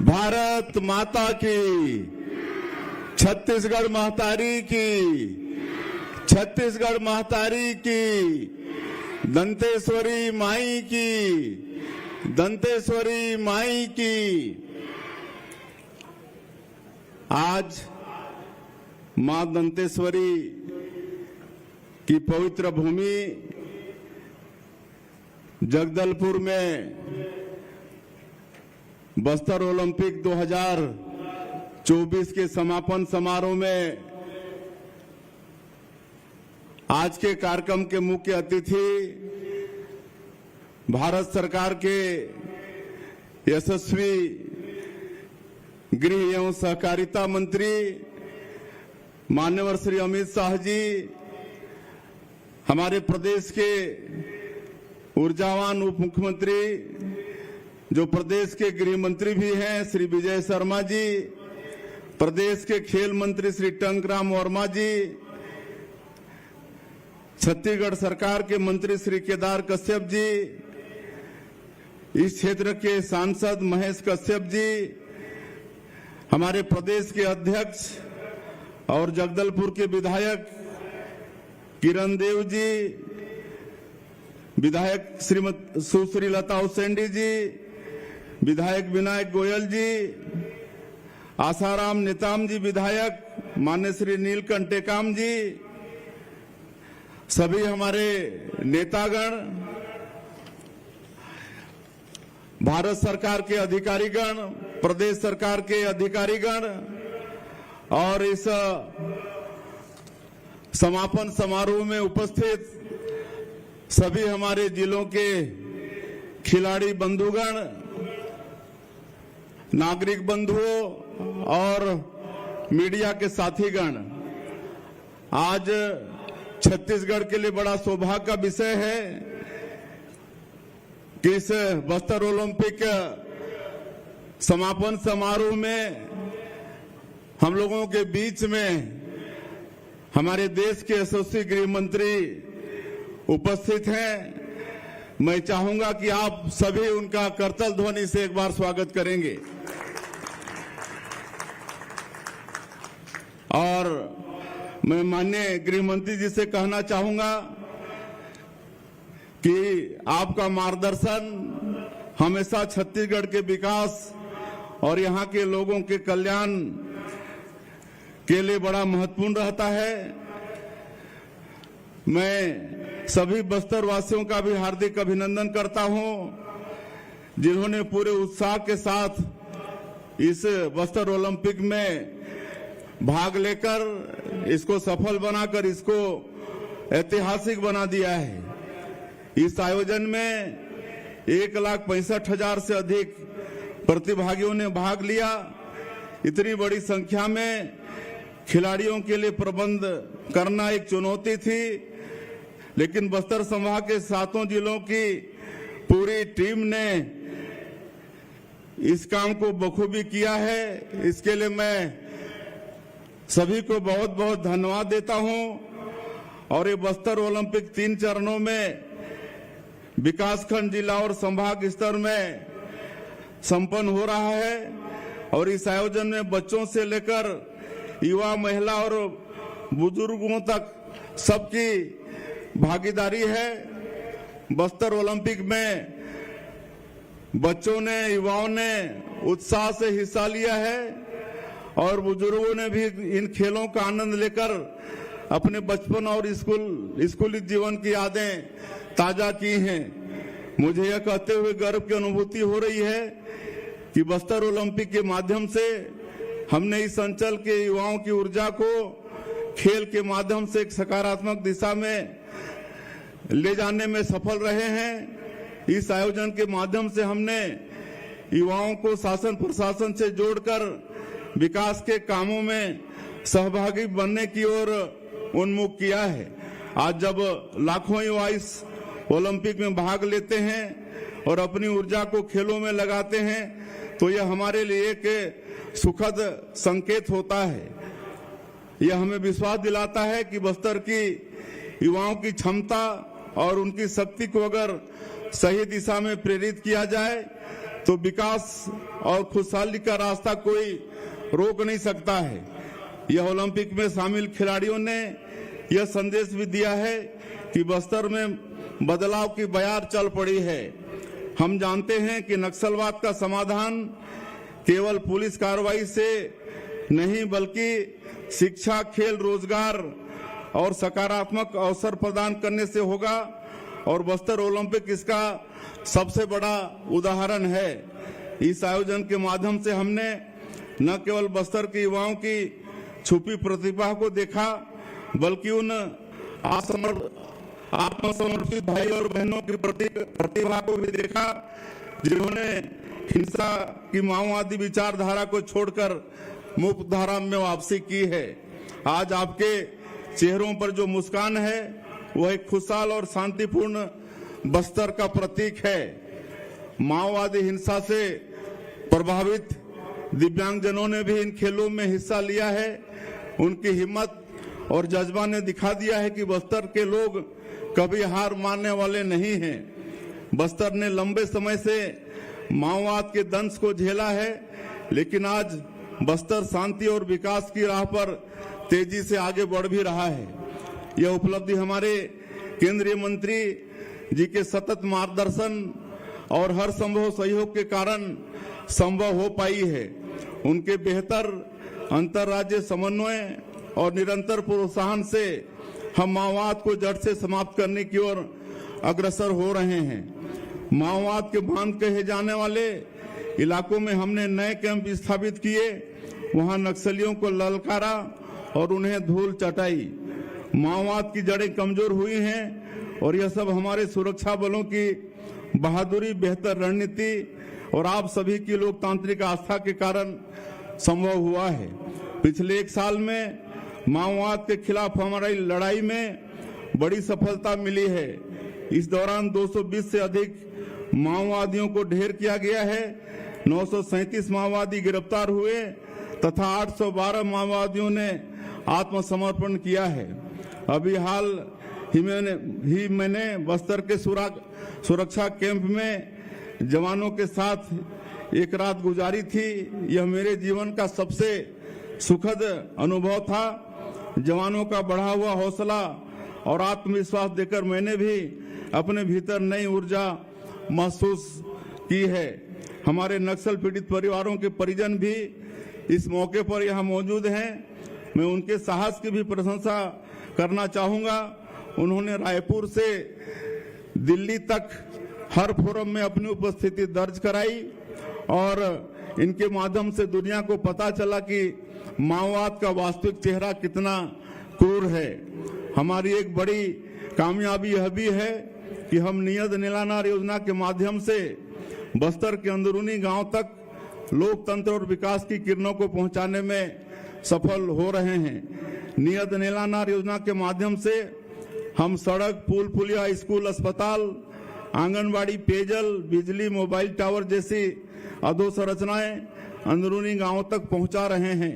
भारत माता की, छत्तीसगढ़ महतारी की, छत्तीसगढ़ महतारी की, दंतेश्वरी माई की, दंतेश्वरी माई की। आज मां दंतेश्वरी की पवित्र भूमि जगदलपुर में बस्तर ओलंपिक 2024 के समापन समारोह में आज के कार्यक्रम के मुख्य अतिथि भारत सरकार के यशस्वी गृह एवं सहकारिता मंत्री माननीय श्री अमित शाह जी, हमारे प्रदेश के ऊर्जावान उप मुख्यमंत्री जो प्रदेश के गृह मंत्री भी हैं श्री विजय शर्मा जी, प्रदेश के खेल मंत्री श्री टंकराम वर्मा जी, छत्तीसगढ़ सरकार के मंत्री श्री केदार कश्यप जी, इस क्षेत्र के सांसद महेश कश्यप जी, हमारे प्रदेश के अध्यक्ष और जगदलपुर के विधायक किरण देव जी, विधायक श्रीमती सुश्री लता उसेंडी जी, विधायक विनायक गोयल जी, आसाराम नेताम जी विधायक, मान्य श्री नीलकंठ टेकाम जी, सभी हमारे नेतागण, भारत सरकार के अधिकारीगण, प्रदेश सरकार के अधिकारीगण और इस समापन समारोह में उपस्थित सभी हमारे जिलों के खिलाड़ी बंधुगण, नागरिक बंधुओं और मीडिया के साथीगण, आज छत्तीसगढ़ के लिए बड़ा सौभाग्य का विषय है कि इस बस्तर ओलंपिक समापन समारोह में हम लोगों के बीच में हमारे देश के यशस्वी गृह मंत्री उपस्थित हैं। मैं चाहूंगा कि आप सभी उनका करतल ध्वनि से एक बार स्वागत करेंगे। और मैं माननीय गृह मंत्री जी से कहना चाहूंगा कि आपका मार्गदर्शन हमेशा छत्तीसगढ़ के विकास और यहाँ के लोगों के कल्याण के लिए बड़ा महत्वपूर्ण रहता है। मैं सभी बस्तर वासियों का भी हार्दिक अभिनंदन करता हूं, जिन्होंने पूरे उत्साह के साथ इस बस्तर ओलंपिक में भाग लेकर इसको सफल बनाकर इसको ऐतिहासिक बना दिया है। इस आयोजन में 1,65,000 से अधिक प्रतिभागियों ने भाग लिया। इतनी बड़ी संख्या में खिलाड़ियों के लिए प्रबंध करना एक चुनौती थी, लेकिन बस्तर संभाग के 7 जिलों की पूरी टीम ने इस काम को बखूबी किया है। इसके लिए मैं सभी को बहुत बहुत धन्यवाद देता हूं। और ये बस्तर ओलंपिक 3 चरणों में विकासखंड, जिला और संभाग स्तर में संपन्न हो रहा है। और इस आयोजन में बच्चों से लेकर युवा, महिला और बुजुर्गों तक सबकी भागीदारी है। बस्तर ओलंपिक में बच्चों ने, युवाओं ने उत्साह से हिस्सा लिया है और बुजुर्गों ने भी इन खेलों का आनंद लेकर अपने बचपन और स्कूली जीवन की यादें ताजा की हैं। मुझे यह कहते हुए गर्व की अनुभूति हो रही है कि बस्तर ओलंपिक के माध्यम से हमने इस अंचल के युवाओं की ऊर्जा को खेल के माध्यम से एक सकारात्मक दिशा में ले जाने में सफल रहे हैं। इस आयोजन के माध्यम से हमने युवाओं को शासन प्रशासन से जोड़कर विकास के कामों में सहभागी बनने की ओर उन्मुख किया है। आज जब लाखों युवा इस ओलंपिक में भाग लेते हैं और अपनी ऊर्जा को खेलों में लगाते हैं, तो यह हमारे लिए एक सुखद संकेत होता है। यह हमें विश्वास दिलाता है कि बस्तर की युवाओं की क्षमता और उनकी शक्ति को अगर सही दिशा में प्रेरित किया जाए तो विकास और खुशहाली का रास्ता कोई रोक नहीं सकता है। यह ओलंपिक में शामिल खिलाड़ियों ने यह संदेश भी दिया है कि बस्तर में बदलाव की बयार चल पड़ी है। हम जानते हैं कि नक्सलवाद का समाधान केवल पुलिस कार्रवाई से नहीं बल्कि शिक्षा, खेल, रोजगार और सकारात्मक अवसर प्रदान करने से होगा और बस्तर ओलंपिक इसका सबसे बड़ा उदाहरण है। इस आयोजन के माध्यम से हमने न केवल बस्तर के युवाओं की छुपी प्रतिभा को देखा बल्कि उन आत्मसमर्पित भाई और बहनों की प्रतिभा को भी देखा जिन्होंने हिंसा की माओवादी विचारधारा को छोड़कर मुक्त धारा में वापसी की है। आज आपके चेहरों पर जो मुस्कान है वह एक खुशहाल और शांतिपूर्ण बस्तर का प्रतीक है। माओवादी हिंसा से प्रभावित दिव्यांगजनों ने भी इन खेलों में हिस्सा लिया है। उनकी हिम्मत और जज्बा ने दिखा दिया है कि बस्तर के लोग कभी हार मानने वाले नहीं हैं। बस्तर ने लंबे समय से माओवाद के दंश को झेला है, लेकिन आज बस्तर शांति और विकास की राह पर तेजी से आगे बढ़ भी रहा है। यह उपलब्धि हमारे केंद्रीय मंत्री जी के सतत मार्गदर्शन और हर संभव सहयोग के कारण संभव हो पाई है। उनके बेहतर अंतर्राज्यीय समन्वय और निरंतर प्रोत्साहन से हम माओवाद को जड़ से समाप्त करने की ओर अग्रसर हो रहे हैं। माओवाद के बांध कहे जाने वाले इलाकों में हमने नए कैंप स्थापित किए, वहां नक्सलियों को ललकारा और उन्हें धूल चटाई। माओवाद की जड़ें कमजोर हुई हैं और यह सब हमारे सुरक्षा बलों की बहादुरी, बेहतर रणनीति और आप सभी की लोकतांत्रिक आस्था के कारण संभव हुआ है। पिछले 1 साल में माओवाद के खिलाफ हमारी लड़ाई में बड़ी सफलता मिली है। इस दौरान 220 से अधिक माओवादियों को ढेर किया गया है, 937 माओवादी गिरफ्तार हुए तथा 812 माओवादियों ने आत्मसमर्पण किया है। अभी हाल ही मैंने बस्तर के सुरक्षा कैंप में जवानों के साथ एक रात गुजारी थी। यह मेरे जीवन का सबसे सुखद अनुभव था। जवानों का बढ़ा हुआ हौसला और आत्मविश्वास देखकर मैंने भी अपने भीतर नई ऊर्जा महसूस की है। हमारे नक्सल पीड़ित परिवारों के परिजन भी इस मौके पर यहाँ मौजूद हैं। मैं उनके साहस की भी प्रशंसा करना चाहूँगा। उन्होंने रायपुर से दिल्ली तक हर फोरम में अपनी उपस्थिति दर्ज कराई और इनके माध्यम से दुनिया को पता चला कि माओवाद का वास्तविक चेहरा कितना क्रूर है। हमारी एक बड़ी कामयाबी यह भी है कि हम नियत नीलानार योजना के माध्यम से बस्तर के अंदरूनी गांव तक लोकतंत्र और विकास की किरणों को पहुंचाने में सफल हो रहे हैं। नियत नीलानार योजना के माध्यम से हम सड़क, पुल, पुलिया, स्कूल, अस्पताल, आंगनबाड़ी, पेयजल, बिजली, मोबाइल टावर जैसी अधोसंरचनाएं अंदरूनी गांवों तक पहुंचा रहे हैं।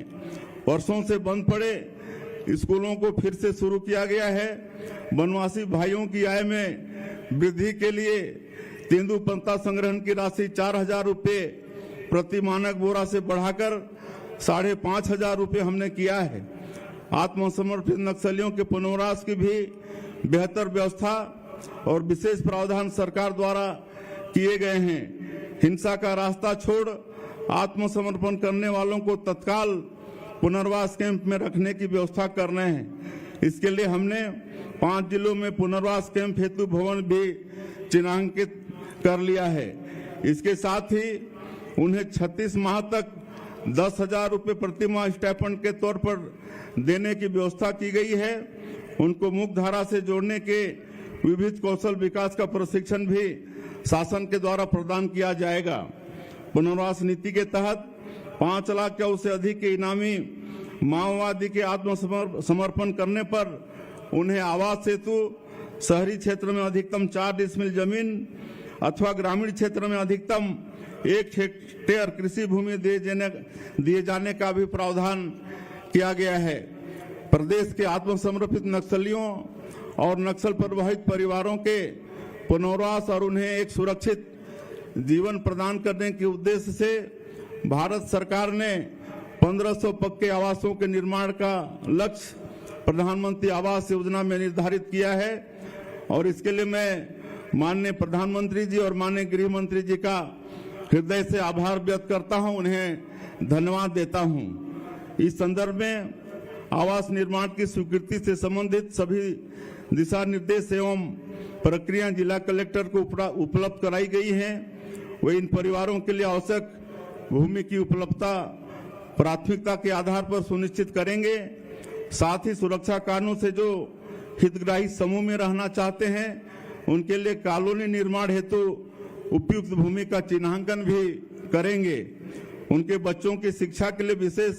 वर्षों से बंद पड़े स्कूलों को फिर से शुरू किया गया है। वनवासी भाइयों की आय में वृद्धि के लिए तेंदुपत्ता संग्रहण की राशि 4,000 रुपये प्रति मानक बोरा से बढ़ाकर 5,500 रुपये हमने किया है। आत्मसमर्पित नक्सलियों के पुनर्वास की भी बेहतर व्यवस्था और विशेष प्रावधान सरकार द्वारा किए गए हैं। हिंसा का रास्ता छोड़ आत्मसमर्पण करने वालों को तत्काल पुनर्वास कैंप में रखने की व्यवस्था कर रहे हैं। इसके लिए हमने 5 जिलों में पुनर्वास कैंप हेतु भवन भी चिन्हांकित कर लिया है। इसके साथ ही उन्हें 36 माह तक 10,000 रुपये प्रति माह स्टाइपेंड के तौर पर देने की व्यवस्था की गई है। उनको मुक्त धारा से जोड़ने के विविध कौशल विकास का प्रशिक्षण भी शासन के द्वारा प्रदान किया जाएगा। पुनर्वास नीति के तहत 5 लाख या उससे अधिक के इनामी माओवादी के आत्मसमर्पण करने पर उन्हें आवास हेतु शहरी क्षेत्र में अधिकतम 4 डिसमिल जमीन अथवा ग्रामीण क्षेत्र में अधिकतम 1 हेक्टेयर कृषि भूमि दिए जाने का भी प्रावधान किया गया है। प्रदेश के आत्मसमर्पित नक्सलियों और नक्सल प्रभावित परिवारों के पुनर्वास और उन्हें एक सुरक्षित जीवन प्रदान करने के उद्देश्य से भारत सरकार ने 1500 पक्के आवासों के निर्माण का लक्ष्य प्रधानमंत्री आवास योजना में निर्धारित किया है और इसके लिए मैं माननीय प्रधानमंत्री जी और माननीय गृह मंत्री जी का हृदय से आभार व्यक्त करता हूं, उन्हें धन्यवाद देता हूं। इस संदर्भ में आवास निर्माण की स्वीकृति से संबंधित सभी दिशा निर्देश एवं प्रक्रिया जिला कलेक्टर को उपलब्ध कराई गई हैं। वे इन परिवारों के लिए आवश्यक भूमि की उपलब्धता प्राथमिकता के आधार पर सुनिश्चित करेंगे। साथ ही सुरक्षा कारणों से जो हितग्राही समूह में रहना चाहते हैं उनके लिए कॉलोनी निर्माण हेतु उपयुक्त भूमि का चिन्हांकन भी करेंगे। उनके बच्चों की शिक्षा के लिए विशेष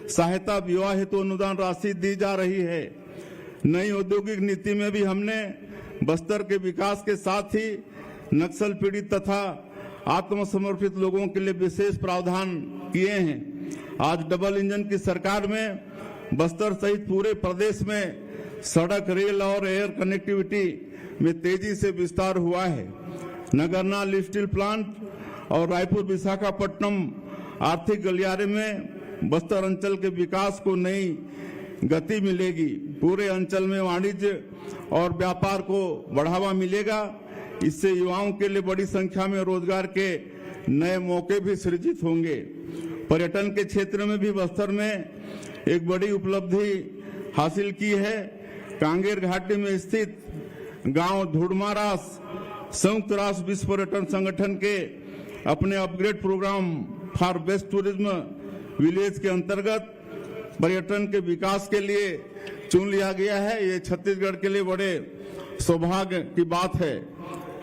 सहायता विवाह हेतु अनुदान राशि दी जा रही है। नई औद्योगिक नीति में भी हमने बस्तर के विकास के साथ ही नक्सल पीड़ित तथा आत्मसमर्पित लोगों के लिए विशेष प्रावधान किए हैं। आज डबल इंजन की सरकार में बस्तर सहित पूरे प्रदेश में सड़क, रेल और एयर कनेक्टिविटी में तेजी से विस्तार हुआ है। नगरनाल स्टील प्लांट और रायपुर विशाखापट्टनम आर्थिक गलियारे में बस्तर अंचल के विकास को नई गति मिलेगी। पूरे अंचल में वाणिज्य और व्यापार को बढ़ावा मिलेगा। इससे युवाओं के लिए बड़ी संख्या में रोजगार के नए मौके भी सृजित होंगे। पर्यटन के क्षेत्र में भी बस्तर में एक बड़ी उपलब्धि हासिल की है। कांगेर घाटी में स्थित गांव धुड़मारास संयुक्त राष्ट्र विश्व पर्यटन संगठन के अपने upgrade program for best tourism village के अंतर्गत पर्यटन के विकास के लिए चुन लिया गया है। ये छत्तीसगढ़ के लिए बड़े सौभाग्य की बात है।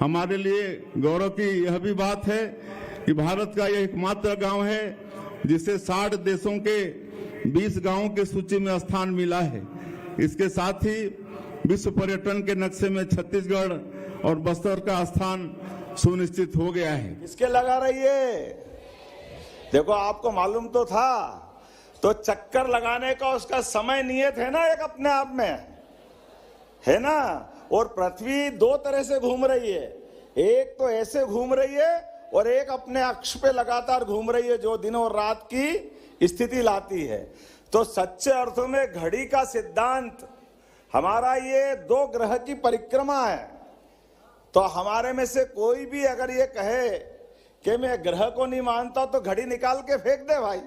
हमारे लिए गौरव की यह भी बात है कि भारत का यह एकमात्र गांव है जिसे 60 देशों के 20 गांवों के सूची में स्थान मिला है। इसके साथ ही विश्व पर्यटन के नक्शे में छत्तीसगढ़ और बस्तर का स्थान सुनिश्चित हो गया है। किसके लगा रही है? देखो, आपको मालूम तो था, तो चक्कर लगाने का उसका समय नियत है ना, एक अपने आप में है ना। और पृथ्वी दो तरह से घूम रही है, एक तो ऐसे घूम रही है और एक अपने अक्ष पे लगातार घूम रही है जो दिन और रात की स्थिति लाती है। तो सच्चे अर्थों में घड़ी का सिद्धांत हमारा ये दो ग्रह की परिक्रमा है। तो हमारे में से कोई भी अगर ये कहे कि मैं ग्रह को नहीं मानता तो घड़ी निकाल के फेंक दे भाई।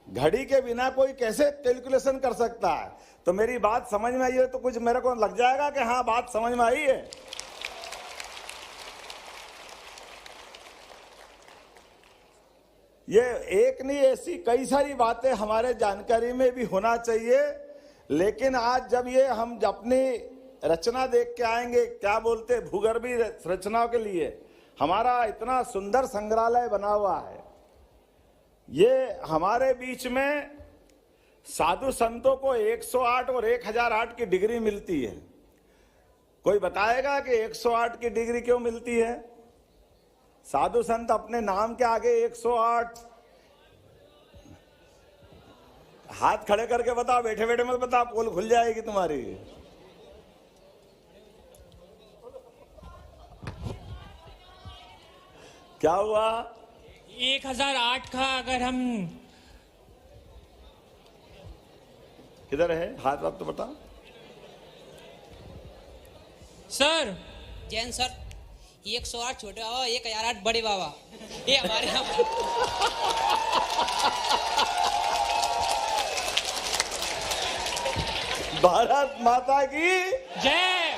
घड़ी के बिना कोई कैसे कैलकुलेशन कर सकता है? तो मेरी बात समझ में आई है तो कुछ मेरे को लग जाएगा कि हाँ, बात समझ में आई है। ये एक नहीं, ऐसी कई सारी बातें हमारे जानकारी में भी होना चाहिए। लेकिन आज जब ये हम अपनी रचना देख के आएंगे, क्या बोलते भूगर्भी रचनाओं के लिए हमारा इतना सुंदर संग्रहालय बना हुआ है। ये हमारे बीच में साधु संतों को 108 और 1008 की डिग्री मिलती है। कोई बताएगा कि 108 की डिग्री क्यों मिलती है? साधु संत अपने नाम के आगे 108, हाथ खड़े करके बताओ, बैठे बैठे मत बताओ, पोल खुल जाएगी तुम्हारी। क्या हुआ? 1008 का अगर हम किधर है हाथ? आप तो बता सर। जैन सर, 108 छोटे बाबा, 1008 बड़े बाबा, ये हमारे यहाँ। भारत माता की जय।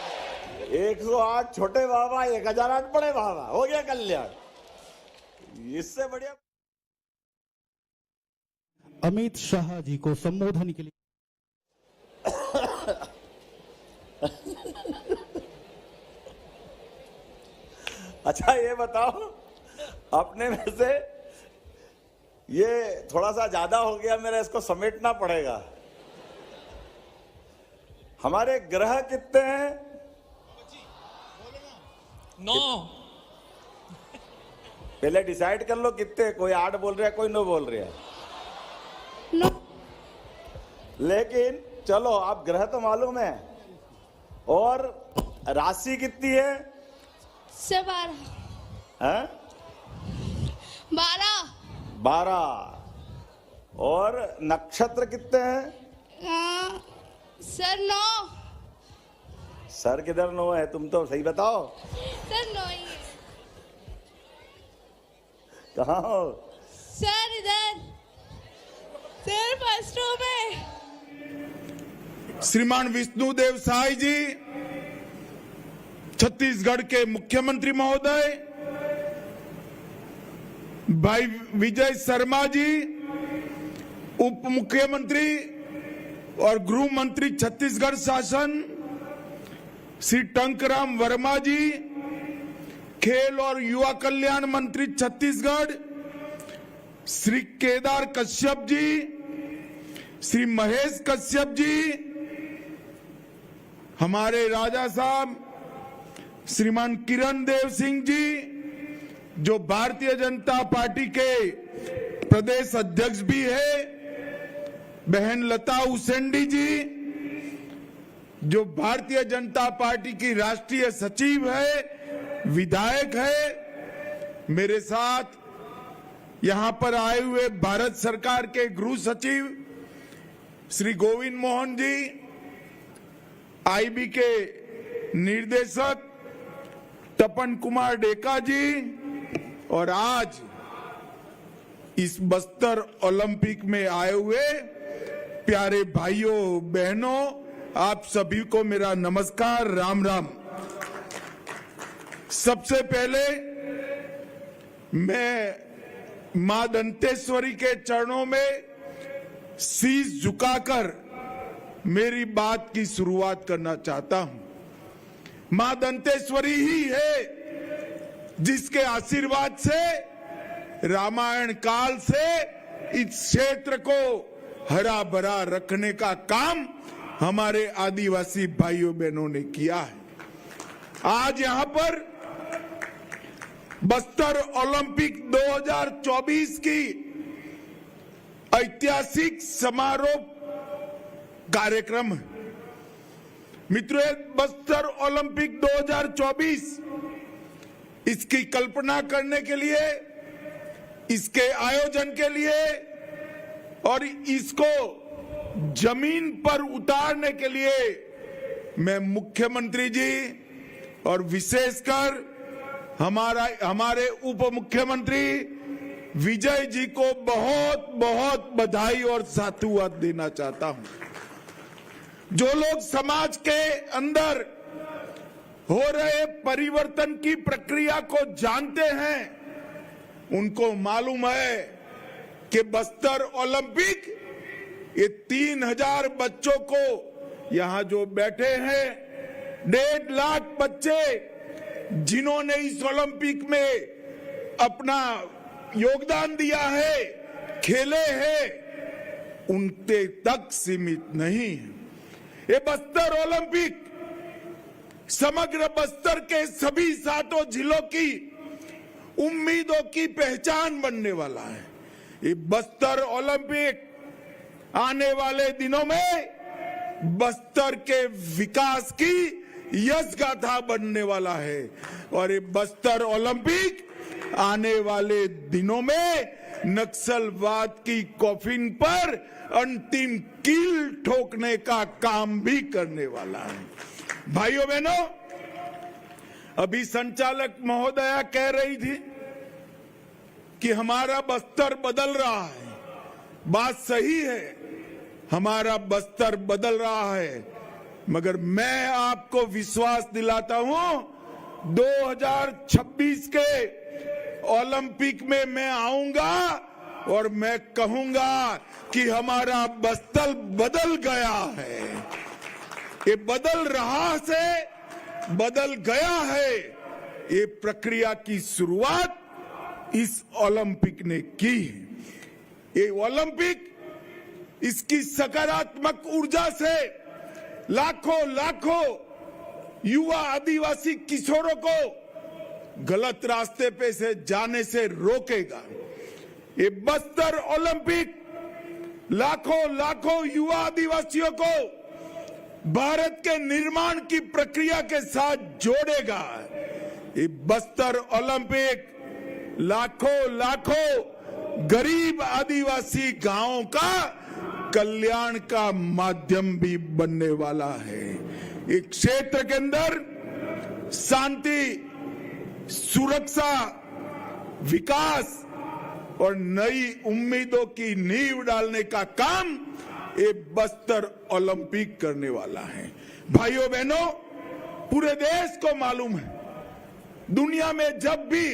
108 छोटे बाबा, 1008 बड़े बाबा, हो गया कल्याण। इससे बढ़िया अमित शाह जी को संबोधन के लिए अच्छा ये बताओ, अपने में से ये थोड़ा सा ज्यादा हो गया मेरा, इसको समेटना पड़ेगा। हमारे ग्रह कितने हैं? 9। पहले डिसाइड कर लो कितने। कोई 8 बोल रहा है, कोई 9 बोल रहा है। 9। लेकिन चलो, आप ग्रह तो मालूम है। और राशि कितनी है? 12। हैं? 12। 12। और नक्षत्र कितने हैं? सर 9। सर किधर 9 है? तुम तो सही बताओ, सर 9 ही है। कहाँ हो? सर इधर, सर फर्स्ट रो में। श्रीमान विष्णुदेव साय जी, छत्तीसगढ़ के मुख्यमंत्री महोदय, भाई विजय शर्मा जी, उप मुख्यमंत्री और गृह मंत्री छत्तीसगढ़ शासन, श्री टंकराम वर्मा जी, खेल और युवा कल्याण मंत्री छत्तीसगढ़, श्री केदार कश्यप जी, श्री महेश कश्यप जी, हमारे राजा साहब श्रीमान किरण देव सिंह जी, जो भारतीय जनता पार्टी के प्रदेश अध्यक्ष भी है, बहन लता उसेंडी जी, जो भारतीय जनता पार्टी की राष्ट्रीय सचिव है, विधायक है, मेरे साथ यहां पर आए हुए भारत सरकार के गृह सचिव श्री गोविंद मोहन जी, आईबी के निर्देशक तपन कुमार डेका जी, और आज इस बस्तर ओलंपिक में आए हुए प्यारे भाइयों बहनों, आप सभी को मेरा नमस्कार, राम राम। सबसे पहले मैं मां दंतेश्वरी के चरणों में शीश झुकाकर मेरी बात की शुरुआत करना चाहता हूं। मां दंतेश्वरी ही है जिसके आशीर्वाद से रामायण काल से इस क्षेत्र को हरा भरा रखने का काम हमारे आदिवासी भाइयों बहनों ने किया है। आज यहां पर बस्तर ओलंपिक 2024 की ऐतिहासिक समारोह कार्यक्रम है। मित्रों, बस्तर ओलंपिक 2024 इसकी कल्पना करने के लिए, इसके आयोजन के लिए और इसको जमीन पर उतारने के लिए मैं मुख्यमंत्री जी और विशेषकर हमारे उप मुख्यमंत्री विजय जी को बहुत बहुत बधाई और साधुवाद देना चाहता हूं। जो लोग समाज के अंदर हो रहे परिवर्तन की प्रक्रिया को जानते हैं, उनको मालूम है कि बस्तर ओलंपिक ये 3000 बच्चों को, यहां जो बैठे हैं 1.5 लाख बच्चे जिन्होंने इस ओलंपिक में अपना योगदान दिया है, खेले हैं, उनके तक सीमित नहीं है। ये बस्तर ओलंपिक समग्र बस्तर के सभी 7 जिलों की उम्मीदों की पहचान बनने वाला है। ये बस्तर ओलंपिक आने वाले दिनों में बस्तर के विकास की यश गाथा बनने वाला है और ये बस्तर ओलंपिक आने वाले दिनों में नक्सलवाद की कॉफिन पर अंतिम कील ठोकने का काम भी करने वाला है। भाइयों बहनों, अभी संचालक महोदया कह रही थी कि हमारा बस्तर बदल रहा है। बात सही है, हमारा बस्तर बदल रहा है, मगर मैं आपको विश्वास दिलाता हूं 2026 के ओलंपिक में मैं आऊंगा और मैं कहूंगा कि हमारा बस्तर बदल गया है। ये बदल रहा से बदल गया है। ये प्रक्रिया की शुरुआत इस ओलंपिक ने की है। ये ओलंपिक इसकी सकारात्मक ऊर्जा से लाखों लाखों युवा आदिवासी किशोरों को गलत रास्ते पे से जाने से रोकेगा। ये बस्तर ओलंपिक लाखों लाखों युवा आदिवासियों को भारत के निर्माण की प्रक्रिया के साथ जोड़ेगा। ये बस्तर ओलंपिक लाखों गरीब आदिवासी गांवों का कल्याण का माध्यम भी बनने वाला है। एक क्षेत्र के अंदर शांति, सुरक्षा, विकास और नई उम्मीदों की नींव डालने का काम ये बस्तर ओलंपिक करने वाला है। भाइयों बहनों, पूरे देश को मालूम है, दुनिया में जब भी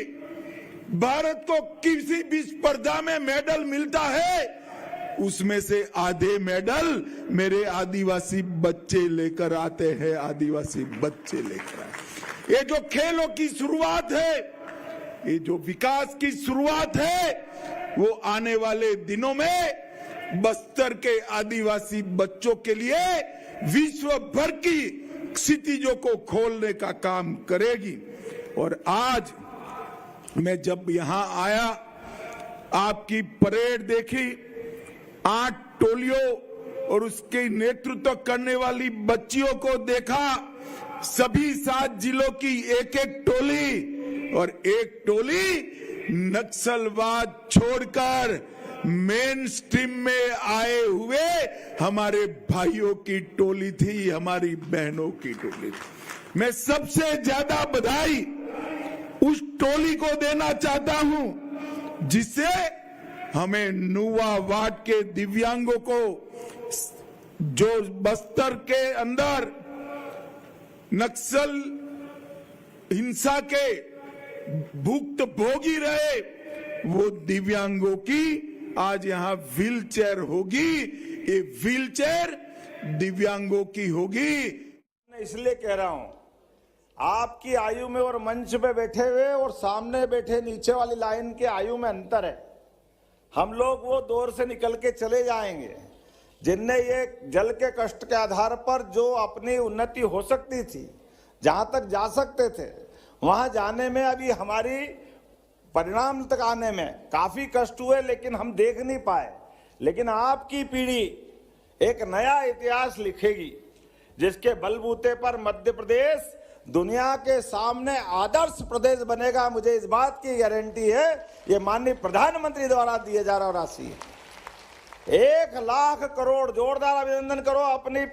भारत को किसी भी स्पर्धा में मेडल मिलता है, उसमें से आधे मेडल मेरे आदिवासी बच्चे लेकर आते हैं, आदिवासी बच्चे लेकर आते। ये जो खेलों की शुरुआत है, ये जो विकास की शुरुआत है, वो आने वाले दिनों में बस्तर के आदिवासी बच्चों के लिए विश्व भर की क्षितिजों को खोलने का काम करेगी। और आज मैं जब यहां आया, आपकी परेड देखी, 8 टोलियों और उसके नेतृत्व करने वाली बच्चियों को देखा, सभी 7 जिलों की एक एक टोली, और एक टोली नक्सलवाद छोड़कर मेन स्ट्रीम में आए हुए हमारे भाइयों की टोली थी, हमारी बहनों की टोली थी। मैं सबसे ज्यादा बधाई उस टोली को देना चाहता हूं जिससे हमें नुवा वार्ड के दिव्यांगों को, जो बस्तर के अंदर नक्सल हिंसा के भुक्त भोगी रहे, वो दिव्यांगों की आज यहां व्हील चेयर होगी। ये व्हील चेयर दिव्यांगों की होगी। इसलिए कह रहा हूं, आपकी आयु में और मंच पे बैठे हुए और सामने बैठे नीचे वाली लाइन के आयु में अंतर है। हम लोग वो दौर से निकल के चले जाएंगे जिनने ये जल के कष्ट के आधार पर जो अपनी उन्नति हो सकती थी, जहां तक जा सकते थे, वहां जाने में अभी हमारी परिणाम तक आने में काफी कष्ट हुए, लेकिन हम देख नहीं पाए। लेकिन आपकी पीढ़ी एक नया इतिहास लिखेगी जिसके बलबूते पर मध्य प्रदेश दुनिया के सामने आदर्श प्रदेश बनेगा। मुझे इस बात की गारंटी है। ये माननीय प्रधानमंत्री द्वारा दिए जा रहा राशि है 1 लाख करोड़। जोरदार अभिनंदन करो अपनी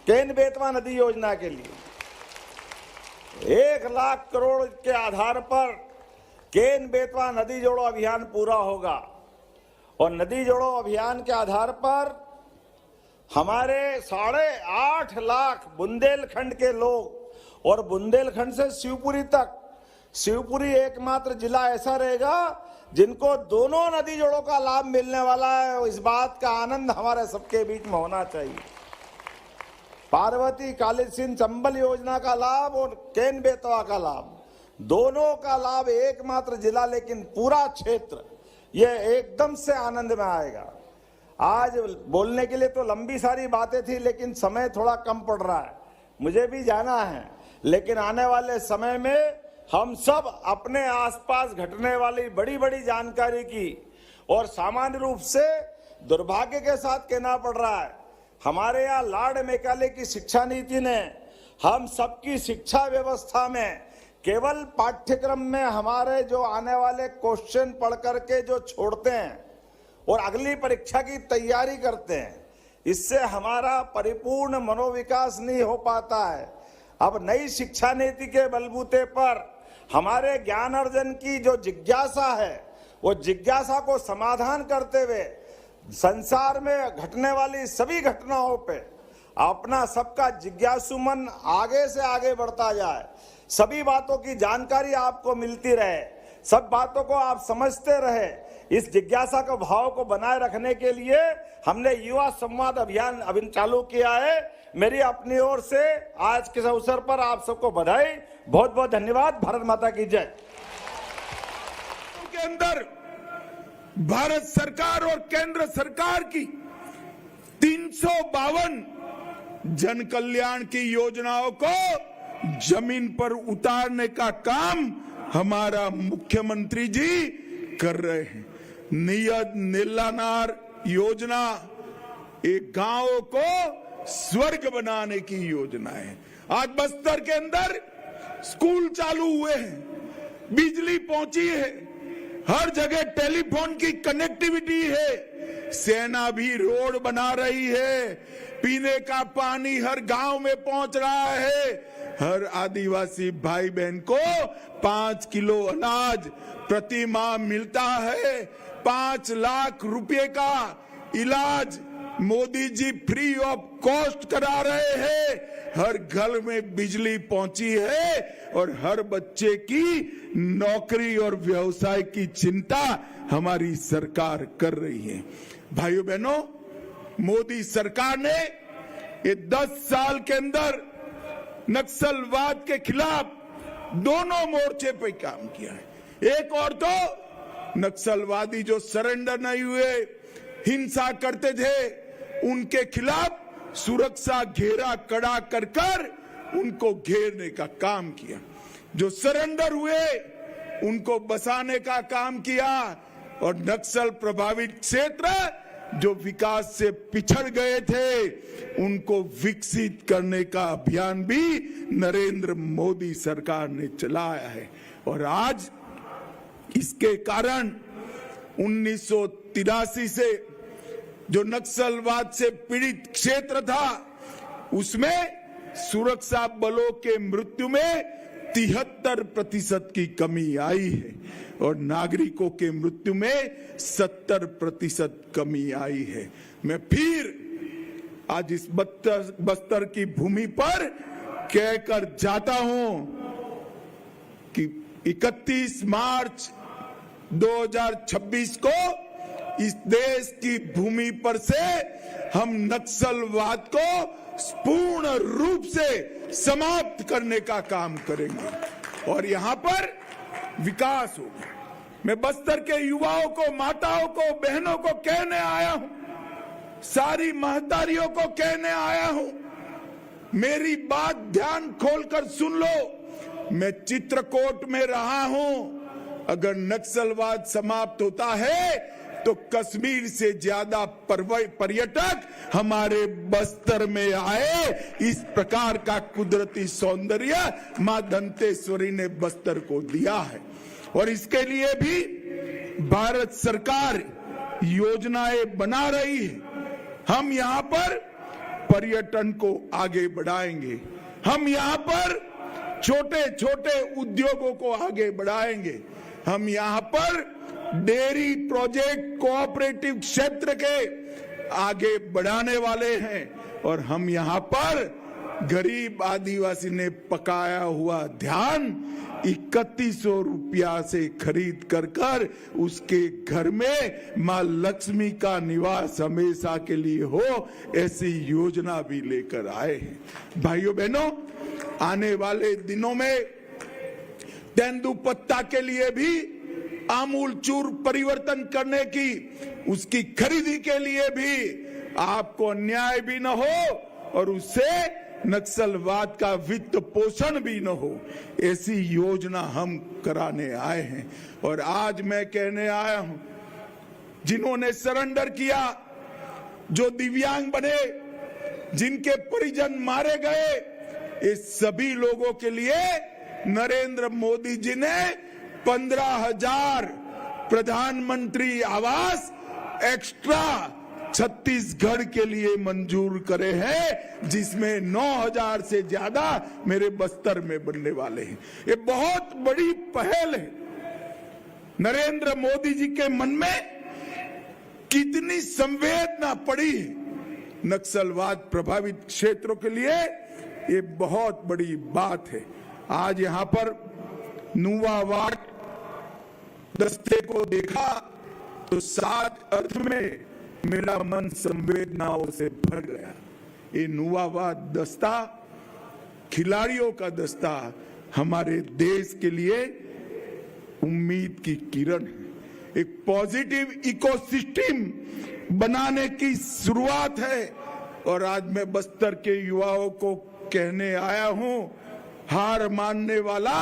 केन बेतवा नदी योजना के लिए। 1 लाख करोड़ के आधार पर केन बेतवा नदी जोड़ो अभियान पूरा होगा, और नदी जोड़ो अभियान के आधार पर हमारे 8.5 लाख बुंदेलखंड के लोग, और बुंदेलखंड से शिवपुरी तक, शिवपुरी एकमात्र जिला ऐसा रहेगा जिनको दोनों नदी जोड़ों का लाभ मिलने वाला है। इस बात का आनंद हमारे सबके बीच में होना चाहिए। पार्वती काली सिंध चंबल योजना का लाभ और केन बेतवा का लाभ, दोनों का लाभ एकमात्र जिला, लेकिन पूरा क्षेत्र ये एकदम से आनंद में आएगा। आज बोलने के लिए तो लंबी सारी बातें थी, लेकिन समय थोड़ा कम पड़ रहा है, मुझे भी जाना है। लेकिन आने वाले समय में हम सब अपने आसपास घटने वाली बड़ी बड़ी जानकारी की, और सामान्य रूप से दुर्भाग्य के साथ कहना पड़ रहा है, हमारे यहाँ लॉर्ड मैकाले की शिक्षा नीति ने हम सबकी शिक्षा व्यवस्था में केवल पाठ्यक्रम में हमारे जो आने वाले क्वेश्चन पढ़ करके जो छोड़ते हैं और अगली परीक्षा की तैयारी करते हैं, इससे हमारा परिपूर्ण मनोविकास नहीं हो पाता है। अब नई शिक्षा नीति के बलबूते पर हमारे ज्ञान अर्जन की जो जिज्ञासा है, वो जिज्ञासा को समाधान करते हुए संसार में घटने वाली सभी घटनाओं पे अपना सबका जिज्ञासु मन आगे से आगे बढ़ता जाए, सभी बातों की जानकारी आपको मिलती रहे, सब बातों को आप समझते रहे। इस जिज्ञासा के भाव को बनाए रखने के लिए हमने युवा संवाद अभियान अभी चालू किया है। मेरी अपनी ओर से आज के अवसर पर आप सबको बधाई, बहुत बहुत धन्यवाद। भारत माता की जय। के अंदर भारत सरकार और केंद्र सरकार की 352 जन कल्याण की योजनाओं को जमीन पर उतारने का काम हमारा मुख्यमंत्री जी कर रहे हैं। नियत नीलानार योजना एक गांव को स्वर्ग बनाने की योजना है। आज बस्तर के अंदर स्कूल चालू हुए हैं, बिजली पहुंची है, हर जगह टेलीफोन की कनेक्टिविटी है, सेना भी रोड बना रही है, पीने का पानी हर गांव में पहुंच रहा है, हर आदिवासी भाई बहन को 5 किलो अनाज प्रति माह मिलता है, 5 लाख रुपए का इलाज Modi ji free of cost करा रहे हैं, हर घर में बिजली पहुंची है और हर बच्चे की नौकरी और व्यवसाय की चिंता हमारी सरकार कर रही है। भाइयों बहनों, मोदी सरकार ने ये 10 साल के अंदर नक्सलवाद के खिलाफ दोनों मोर्चे पे काम किया है। एक और तो नक्सलवादी जो सरेंडर नहीं हुए, हिंसा करते थे, उनके खिलाफ सुरक्षा घेरा कड़ा कर उनको घेरने का काम किया। जो सरेंडर हुए उनको बसाने का काम किया और नक्सल प्रभावित क्षेत्र जो विकास से पिछड़ गए थे उनको विकसित करने का अभियान भी नरेंद्र मोदी सरकार ने चलाया है। और आज इसके कारण 1983 से जो नक्सलवाद से पीड़ित क्षेत्र था उसमें सुरक्षा बलों के मृत्यु में 73% की कमी आई है और नागरिकों के मृत्यु में 70% कमी आई है। मैं फिर आज इस बस्तर की भूमि पर कहकर जाता हूं कि 31 मार्च 2026 को इस देश की भूमि पर से हम नक्सलवाद को पूर्ण रूप से समाप्त करने का काम करेंगे और यहां पर विकास होगा। मैं बस्तर के युवाओं को, माताओं को, बहनों को कहने आया हूं, सारी महतारियों को कहने आया हूं, मेरी बात ध्यान खोलकर सुन लो। मैं चित्रकूट में रहा हूं। अगर नक्सलवाद समाप्त होता है तो कश्मीर से ज्यादा पर्यटक हमारे बस्तर में आए। इस प्रकार का कुदरती सौंदर्य मां दंतेश्वरी ने बस्तर को दिया है और इसके लिए भी भारत सरकार योजनाएं बना रही है। हम यहां पर पर्यटन को आगे बढ़ाएंगे, हम यहां पर छोटे छोटे उद्योगों को आगे बढ़ाएंगे, हम यहां पर डेयरी प्रोजेक्ट कोऑपरेटिव क्षेत्र के आगे बढ़ाने वाले हैं और हम यहां पर गरीब आदिवासी ने पकाया हुआ धान 3100 रुपया से खरीद कर उसके घर में मां लक्ष्मी का निवास हमेशा के लिए हो, ऐसी योजना भी लेकर आए हैं। भाइयों बहनों, आने वाले दिनों में तेंदुपत्ता के लिए भी आमूल चूर परिवर्तन करने की, उसकी खरीदी के लिए भी आपको अन्याय भी न हो और उससे नक्सलवाद का वित्त पोषण भी न हो, ऐसी योजना हम कराने आए हैं। और आज मैं कहने आया हूं, जिन्होंने सरेंडर किया, जो दिव्यांग बने, जिनके परिजन मारे गए, इस सभी लोगों के लिए नरेंद्र मोदी जी ने 15,000 प्रधानमंत्री आवास एक्स्ट्रा छत्तीसगढ़ के लिए मंजूर करे हैं, जिसमें 9,000 से ज्यादा मेरे बस्तर में बनने वाले हैं। ये बहुत बड़ी पहल है। नरेंद्र मोदी जी के मन में कितनी संवेदना पड़ी है नक्सलवाद प्रभावित क्षेत्रों के लिए, ये बहुत बड़ी बात है। आज यहां पर नुवावाट दस्ते को देखा तो सात अर्थ में मेरा मन संवेदनाओं से भर गया। ये नुवावाट दस्ता खिलाड़ियों का दस्ता हमारे देश के लिए उम्मीद की किरण है, एक पॉजिटिव इकोसिस्टम बनाने की शुरुआत है। और आज मैं बस्तर के युवाओं को कहने आया हूं, हार मानने वाला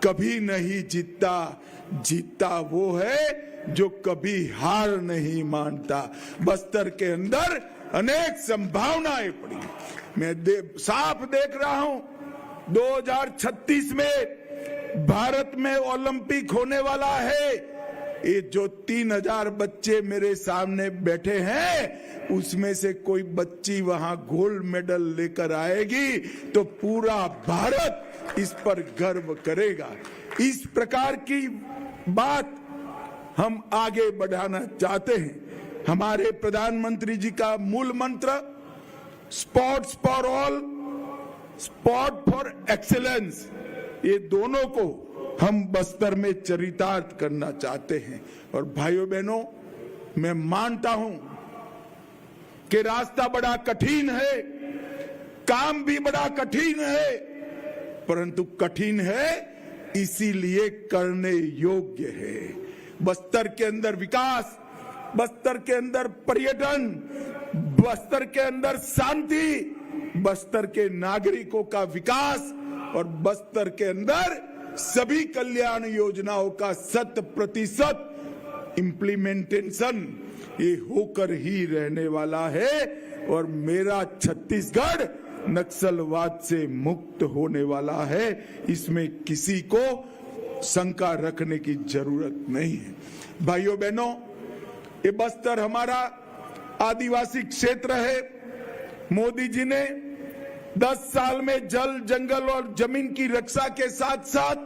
कभी नहीं जीतता, जीतता वो है जो कभी हार नहीं मानता। बस्तर के अंदर अनेक संभावनाएं पड़ी। मैं साफ देख रहा हूं 2036 में भारत में ओलंपिक होने वाला है। ये जो 3000 बच्चे मेरे सामने बैठे हैं, उसमें से कोई बच्ची वहां गोल्ड मेडल लेकर आएगी तो पूरा भारत इस पर गर्व करेगा। इस प्रकार की बात हम आगे बढ़ाना चाहते हैं। हमारे प्रधानमंत्री जी का मूल मंत्र sports for all, sport for excellence, ये दोनों को हम बस्तर में चरितार्थ करना चाहते हैं। और भाइयों बहनों, मैं मानता हूं कि रास्ता बड़ा कठिन है, काम भी बड़ा कठिन है, परंतु कठिन है इसीलिए करने योग्य है। बस्तर के अंदर विकास, बस्तर के अंदर पर्यटन, बस्तर के अंदर शांति, बस्तर के नागरिकों का विकास और बस्तर के अंदर सभी कल्याण योजनाओं का 100% इम्प्लीमेंटेशन ये होकर ही रहने वाला है। और मेरा छत्तीसगढ़ नक्सलवाद से मुक्त होने वाला है, इसमें किसी को शंका रखने की जरूरत नहीं है। भाइयों बहनों, ये बस्तर हमारा आदिवासी क्षेत्र है। मोदी जी ने 10 साल में जल, जंगल और जमीन की रक्षा के साथ साथ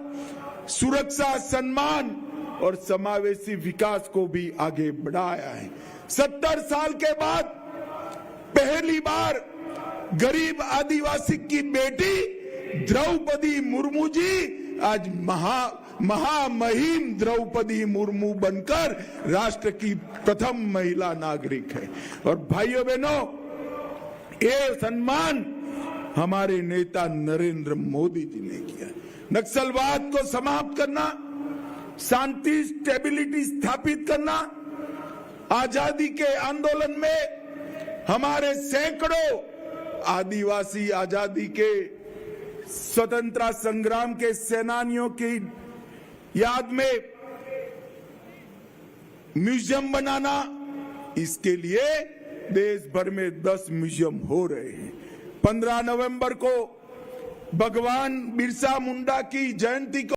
सुरक्षा, सम्मान और समावेशी विकास को भी आगे बढ़ाया है। 70 साल के बाद पहली बार गरीब आदिवासी की बेटी द्रौपदी मुर्मू जी आज महामहिम द्रौपदी मुर्मू बनकर राष्ट्र की प्रथम महिला नागरिक है। और भाइयों बहनों, ये सम्मान हमारे नेता नरेंद्र मोदी जी ने किया। नक्सलवाद को समाप्त करना, शांति, स्टेबिलिटी स्थापित करना, आजादी के आंदोलन में हमारे सैकड़ों आदिवासी आजादी के स्वतंत्रता संग्राम के सेनानियों की याद में म्यूजियम बनाना, इसके लिए देश भर में 10 म्यूजियम हो रहे हैं। 15 नवंबर को भगवान बिरसा मुंडा की जयंती को